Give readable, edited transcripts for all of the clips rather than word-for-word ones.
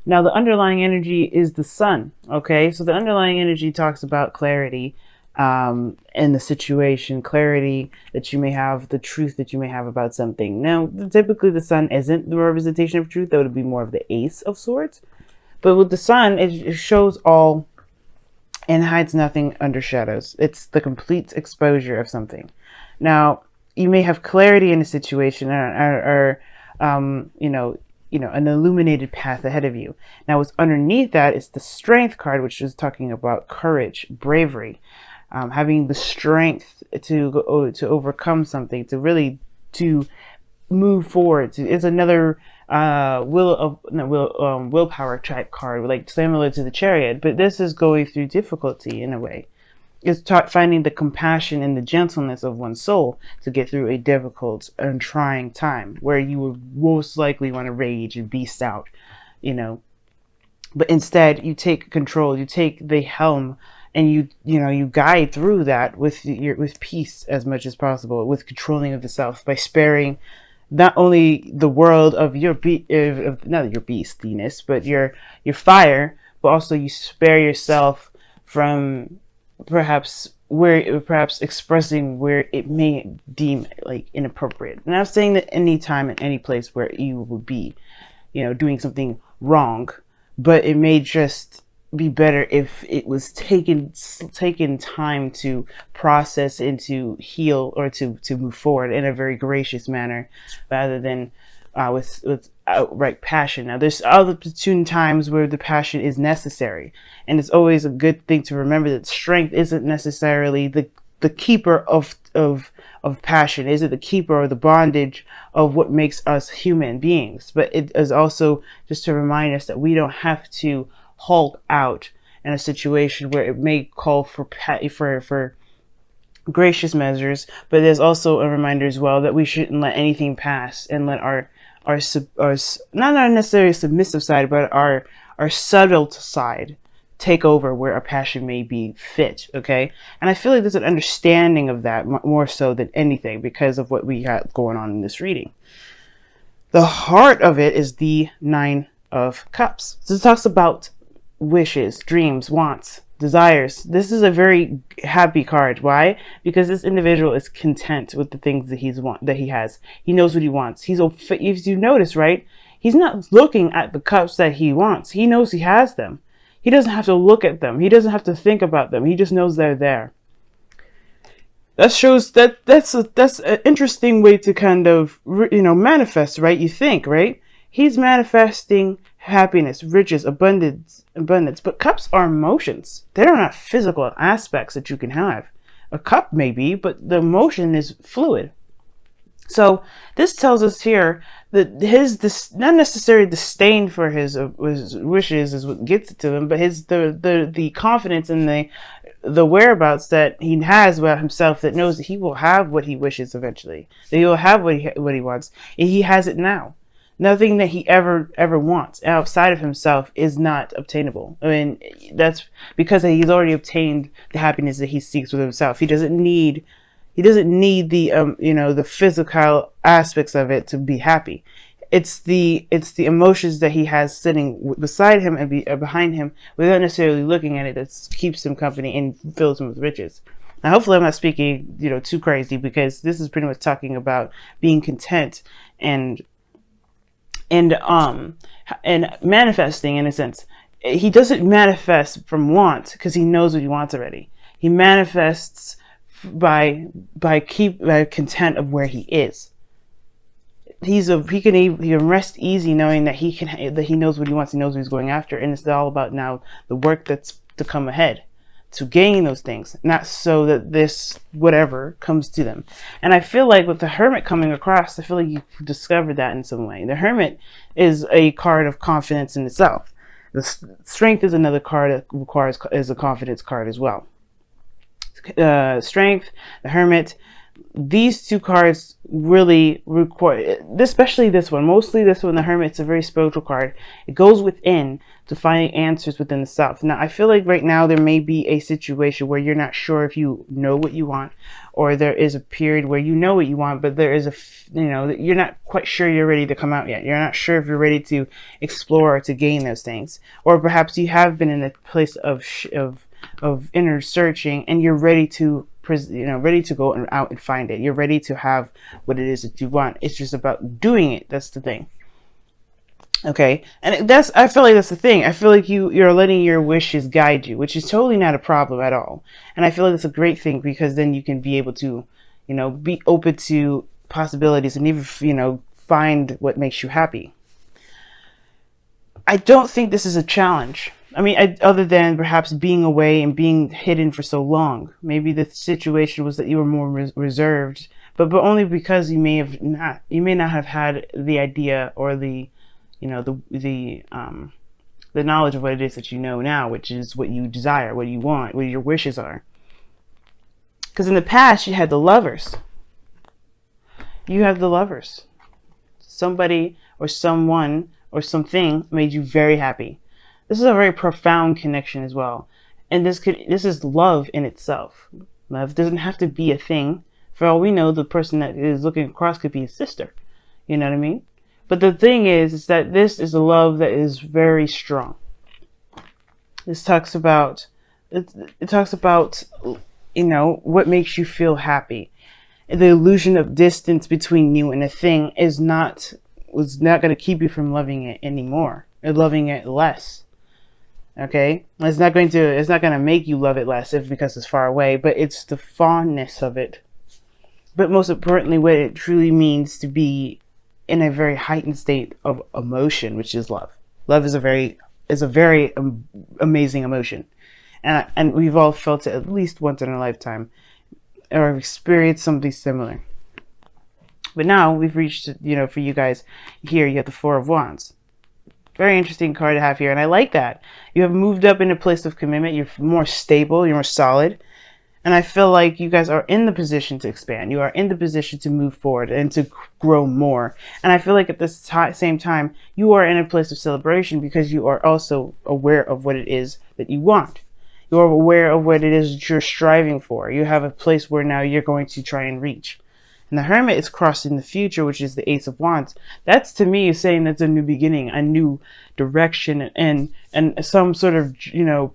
Now, the underlying energy is the sun. Okay, so the underlying energy talks about clarity in the situation, clarity that you may have, the truth that you may have about something. Now, typically the sun isn't the representation of truth. That would be more of the ace of swords. But with the sun, it shows all and hides nothing under shadows. It's the complete exposure of something. Now, you may have clarity in a situation or an illuminated path ahead of you. Now, what's underneath that is the strength card, which is talking about courage, bravery, having the strength to overcome something, to move forward. It's another willpower type card, like similar to the Chariot, but this is going through difficulty in a way. It's finding the compassion and the gentleness of one's soul to get through a difficult and trying time where you would most likely want to rage and beast out, But instead, you take control, you take the helm, and you guide through that with peace as much as possible, with controlling of the self by sparing not only the world of not your beastiness, but your fire, but also you spare yourself from perhaps expressing where it may deem like inappropriate. And I'm saying that any time and any place where you would be, doing something wrong, but it may just be better if it was taken time to process and to heal or to move forward in a very gracious manner rather than with outright passion. Now, there's other times where the passion is necessary, and it's always a good thing to remember that strength isn't necessarily the keeper of passion, isn't the keeper or the bondage of what makes us human beings, but it is also just to remind us that we don't have to hulk out in a situation where it may call for gracious measures, but there's also a reminder as well that we shouldn't let anything pass and let our not necessarily submissive side, but our subtle side take over where our passion may be fit. Okay, and I feel like there's an understanding of that more so than anything because of what we got going on in this reading. The heart of it is the Nine of Cups. So it talks about wishes, dreams, wants, desires. This is a very happy card. Why? Because this individual is content with the things that he has. He knows what he wants. If you notice, right? He's not looking at the cups that he wants. He knows he has them. He doesn't have to look at them. He doesn't have to think about them. He just knows they're there. That shows that's an interesting way to kind of manifest, right? You think, right? He's manifesting happiness, riches, abundance. But cups are emotions. They're not physical aspects that you can have. A cup may be, but the emotion is fluid. So this tells us here that his not necessarily disdain for his wishes is what gets it to him, but the confidence and the whereabouts that he has about himself, that knows that he will have what he wishes eventually, that he will have what he wants, and he has it now. Nothing that he ever wants outside of himself is not obtainable. I mean, that's because he's already obtained the happiness that he seeks with himself. He doesn't need the the physical aspects of it to be happy. It's the emotions that he has sitting beside him and behind him without necessarily looking at it that keeps him company and fills him with riches. Now, hopefully I'm not speaking too crazy, because this is pretty much talking about being content and manifesting in a sense. He doesn't manifest from want because he knows what he wants already. He manifests by content of where he is. He can rest easy knowing that he knows what he wants, he knows what he's going after, and it's all about now the work that's to come ahead to gain those things, not so that this whatever comes to them. And I feel like with the Hermit coming across, I feel like you've discovered that in some way. The Hermit is a card of confidence in itself. The Strength is another card that is a confidence card as well. Strength, the Hermit, these two cards really require, especially this one, mostly this one, the Hermit. It's a very spiritual card. It goes within to find answers within the self. Now, I feel like right now there may be a situation where you're not sure if you know what you want, or there is a period where you know what you want, but there is you're not quite sure you're ready to come out yet. You're not sure if you're ready to explore or to gain those things, or perhaps you have been in a place of inner searching and you're ready to ready to go out and find it. You're ready to have what it is that you want. It's just about doing it. That's the thing. Okay, and I feel like that's the thing. I feel like you're letting your wishes guide you, which is totally not a problem at all. And I feel like it's a great thing, because then you can be able to, be open to possibilities and even, find what makes you happy. I don't think this is a challenge. I mean, other than perhaps being away and being hidden for so long. Maybe the situation was that you were more reserved, but only because you may not have had the idea or the the knowledge of what it is that you know now, which is what you desire, what you want, what your wishes are. Because in the past, you had the Lovers. You have the Lovers. Somebody or someone or something made you very happy. This is a very profound connection as well. And this is love in itself. Love doesn't have to be a thing. For all we know, the person that is looking across could be a sister. You know what I mean? But the thing is that this is a love that is very strong. This talks about, it talks about, what makes you feel happy. The illusion of distance between you and a thing was not going to keep you from loving it anymore, or loving it less. Okay, it's not going to make you love it less because it's far away, but it's the fondness of it. But most importantly, what it truly means to be in a very heightened state of emotion, which is love. Love is a very amazing emotion, and we've all felt it at least once in our lifetime, or experienced something similar. But now we've reached, for you guys here, you have the Four of Wands. Very interesting card to have here, and I like that. You have moved up in a place of commitment. You're more stable. You're more solid. And I feel like you guys are in the position to expand. You are in the position to move forward and to grow more. And I feel like at the same time, you are in a place of celebration, because you are also aware of what it is that you want. You are aware of what it is that you're striving for. You have a place where now you're going to try and reach. And the Hermit is crossing the future, which is the Ace of Wands. That's, to me, is saying that's a new beginning, a new direction, and some sort of,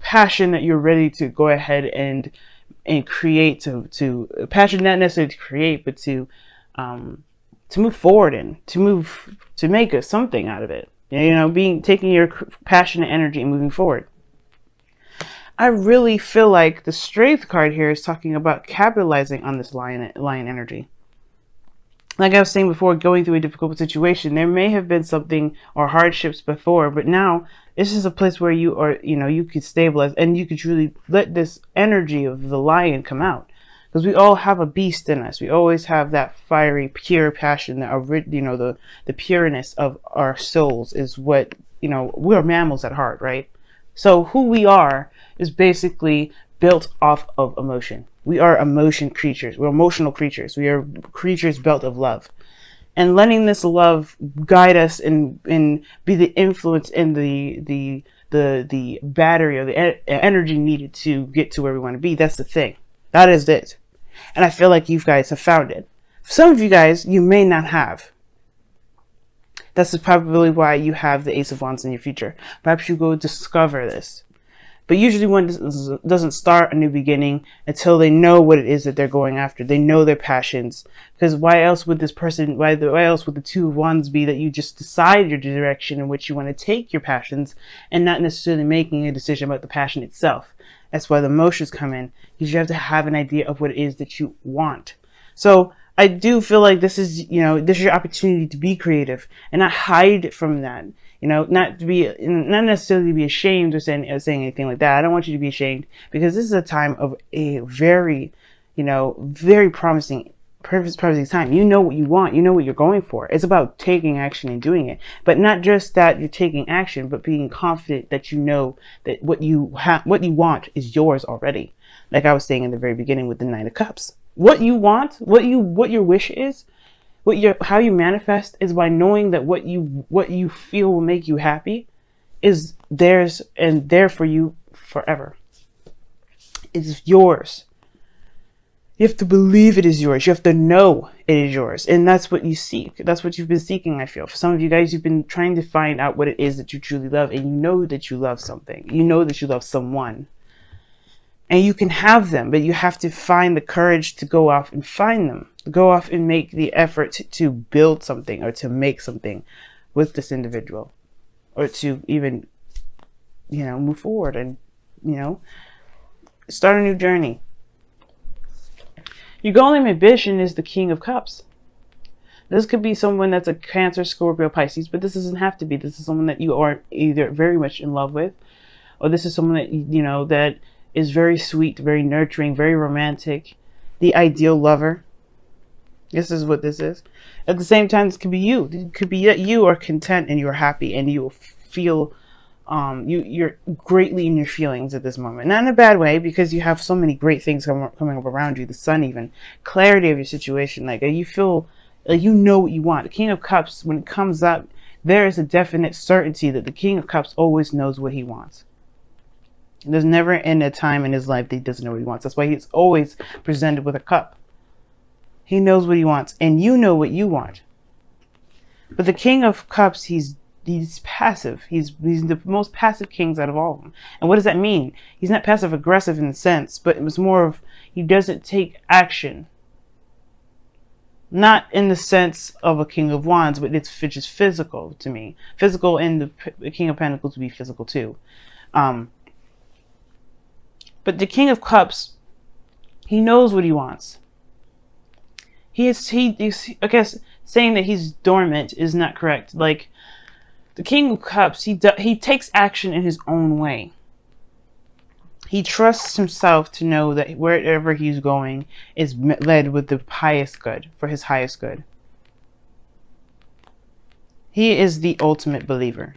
passion that you're ready to go ahead and create, to passion, not necessarily to create, but to move forward in, to make something out of it. Taking your passion and energy and moving forward. I really feel like the Strength card here is talking about capitalizing on this lion energy. Like I was saying before, going through a difficult situation, there may have been something or hardships before, but now this is a place where you are, you could stabilize and you could truly let this energy of the lion come out. Because we all have a beast in us. We always have that fiery, pure passion, the pureness of our souls is what, we're mammals at heart, right? So who we are is basically built off of emotion. We are emotion creatures. We're emotional creatures. We are creatures built of love. And letting this love guide us and be the influence and the battery or the energy needed to get to where we want to be. That's the thing. That is it. And I feel like you guys have found it. Some of you guys, you may not have. That's probably why you have the Ace of Wands in your future. Perhaps you go discover this. But usually one doesn't start a new beginning until they know what it is that they're going after. They know their passions. Because why else would the Two of Wands be that you just decide your direction in which you want to take your passions and not necessarily making a decision about the passion itself? That's why the emotions come in, because you have to have an idea of what it is that you want. So I do feel like this is your opportunity to be creative and not hide from that. Not necessarily be ashamed or saying anything like that. I don't want you to be ashamed, because this is a time of a very, very promising time. You know what you want. You know what you're going for. It's about taking action and doing it. But not just that you're taking action, but being confident that you know that what you want is yours already. Like I was saying in the very beginning with the Nine of Cups. What you want, what your wish is, how you manifest is by knowing that what you feel will make you happy is theirs and there for you forever. It's yours. You have to believe it is yours. You have to know it is yours. And that's what you seek. That's what you've been seeking, I feel. For some of you guys, you've been trying to find out what it is that you truly love. And you know that you love something. You know that you love someone. And you can have them, but you have to find the courage to go off and find them. Go off and make the effort to build something or to make something with this individual. Or to even, move forward and, start a new journey. Your goal and ambition is the King of Cups. This could be someone that's a Cancer, Scorpio, Pisces, but this doesn't have to be. This is someone that you are either very much in love with, or this is someone that, that is very sweet, very nurturing, very romantic, the ideal lover. This is what this is. At the same time, this could be you. It could be that you are content and you're happy and you feel you're greatly in your feelings at this moment. Not in a bad way, because you have so many great things coming up around you. The sun, even clarity of your situation. Like you feel like you know what you want. The King of Cups, when it comes up, there is a definite certainty that the King of Cups always knows what he wants. There's never a time in his life that he doesn't know what he wants. That's why he's always presented with a cup. He knows what he wants, and you know what you want. But the King of Cups, he's passive. He's the most passive kings out of all of them. And what does that mean? He's not passive aggressive in the sense, but it was more of he doesn't take action. Not in the sense of a King of Wands, but it's just physical to me. Physical, and the King of Pentacles would be physical too. But the King of Cups, he knows what he wants. I guess saying that he's dormant is not correct. Like, the King of Cups, he takes action in his own way. He trusts himself to know that wherever he's going is led with the highest good, for his highest good. He is the ultimate believer.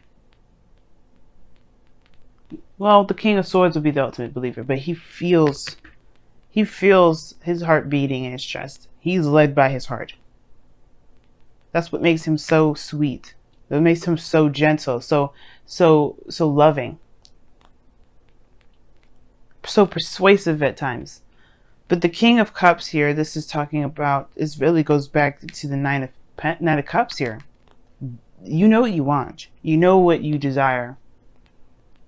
Well, the King of Swords would be the ultimate believer, but he feels his heart beating in his chest. He's led by his heart. That's what makes him so sweet. That makes him so gentle, so loving, so persuasive at times. But the King of Cups here, this is talking about, this really goes back to the Nine of Cups here. You know what you want. You know what you desire.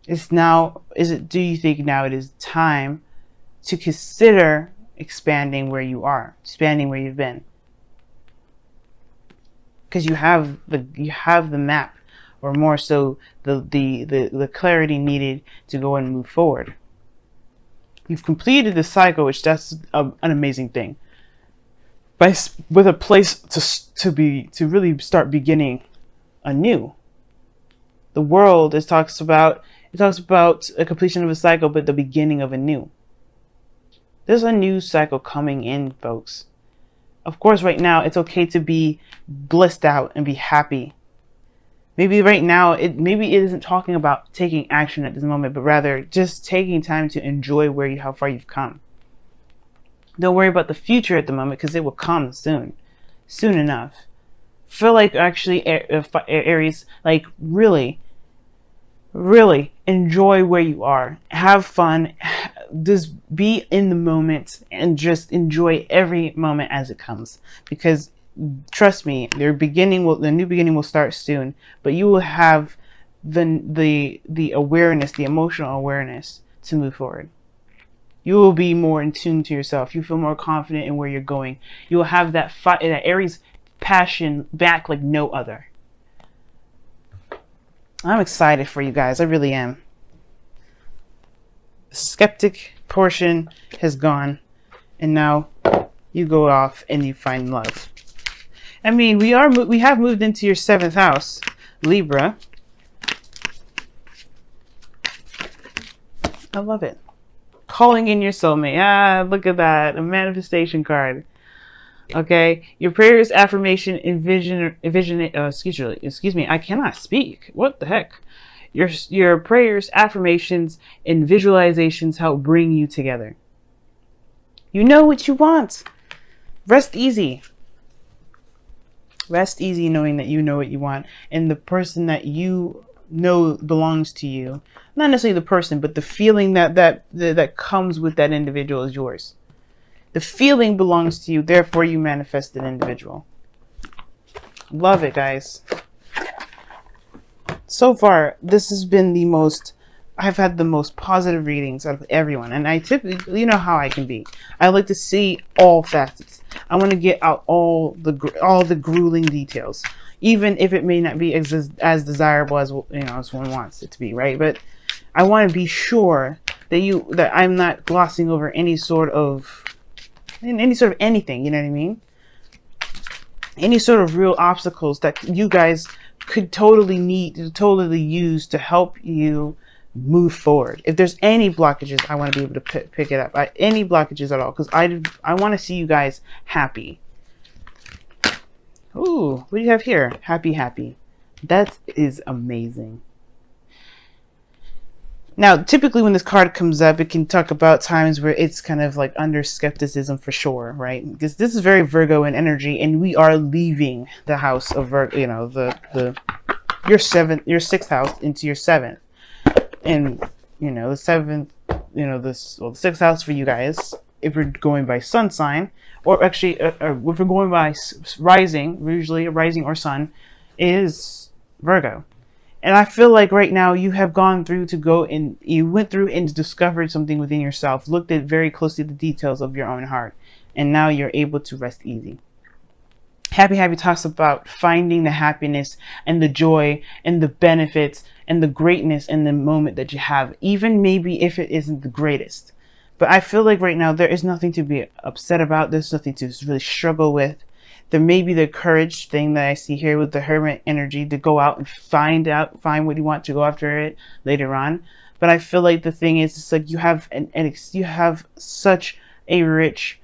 Do you think now it is time to consider expanding where you are, expanding where you've been? Because you have the map, or more so the clarity needed to go and move forward. You've completed the cycle, which that's an amazing thing. With a place to really start beginning anew. The world talks about a completion of a cycle, but the beginning of a new. There's a new cycle coming in, folks. Of course, right now, it's okay to be blissed out and be happy. Maybe right now, maybe it isn't talking about taking action at this moment, but rather just taking time to enjoy how far you've come. Don't worry about the future at the moment, because it will come soon enough. Feel like actually, Aries, like really enjoy where you are. Have fun. Just be in the moment and just enjoy every moment as it comes. Because trust me, the new beginning will start soon. But you will have the awareness, the emotional awareness to move forward. You will be more in tune to yourself. You feel more confident in where you're going. You will have that Aries passion back like no other. I'm excited for you guys. I really am. The skeptic portion has gone, and now you go off and you find love. I mean, we have moved into your 7th house, Libra. I love it. Calling in your soulmate. Ah, look at that. A manifestation card. Okay, your prayers, affirmation, excuse me, I cannot speak. What the heck? Your prayers, affirmations, and visualizations help bring you together. You know what you want. Rest easy. Rest easy knowing that you know what you want, and the person that you know belongs to you, not necessarily the person, but the feeling that comes with that individual is yours. The feeling belongs to you, therefore you manifest an individual. Love it, guys. So far, this has been the most, I've had the most positive readings out of everyone. And I typically, you know how I can be. I like to see all facets. I want to get out all the grueling details, even if it may not be as desirable as, you know, as one wants it to be, right? But I want to be sure that I'm not glossing over any sort of anything, you know what I mean? Any sort of real obstacles that you guys could totally use to help you move forward. If there's any blockages, I want to be able to pick it up. Any blockages at all, because I want to see you guys happy. Ooh, what do you have here? Happy, happy. That is amazing. Now, typically when this card comes up, it can talk about times where it's kind of like under skepticism for sure, right? Because this is very Virgo in energy, and we are leaving the house of Virgo, you know, your sixth house into your seventh. And, you know, the seventh, you know, the sixth house for you guys, if we're going by sun sign, or actually, if we're going by rising, usually a rising or sun, is Virgo. And I feel like right now you have gone through you went through and discovered something within yourself, looked at very closely the details of your own heart, and now you're able to rest easy. Happy Happy talks about finding the happiness and the joy and the benefits and the greatness in the moment that you have, even maybe if it isn't the greatest. But I feel like right now there is nothing to be upset about. There's nothing to really struggle with. There may be the courage thing that I see here with the Hermit energy to go out and find what you want, to go after it later on. But I feel like the thing is, it's like you have you have such a rich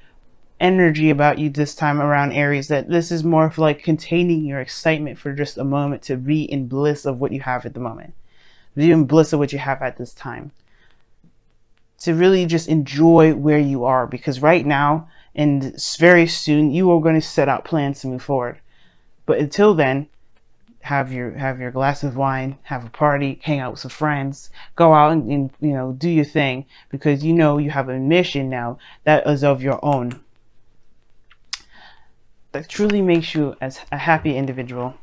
energy about you this time around, Aries, that this is more of like containing your excitement for just a moment, to be in bliss of what you have at the moment, be in bliss of what you have at this time, to really just enjoy where you are, because right now and very soon you are going to set out plans to move forward. But until then, have your glass of wine, have a party, hang out with some friends, go out and you know, do your thing, because you know you have a mission now that is of your own, that truly makes you as a happy individual.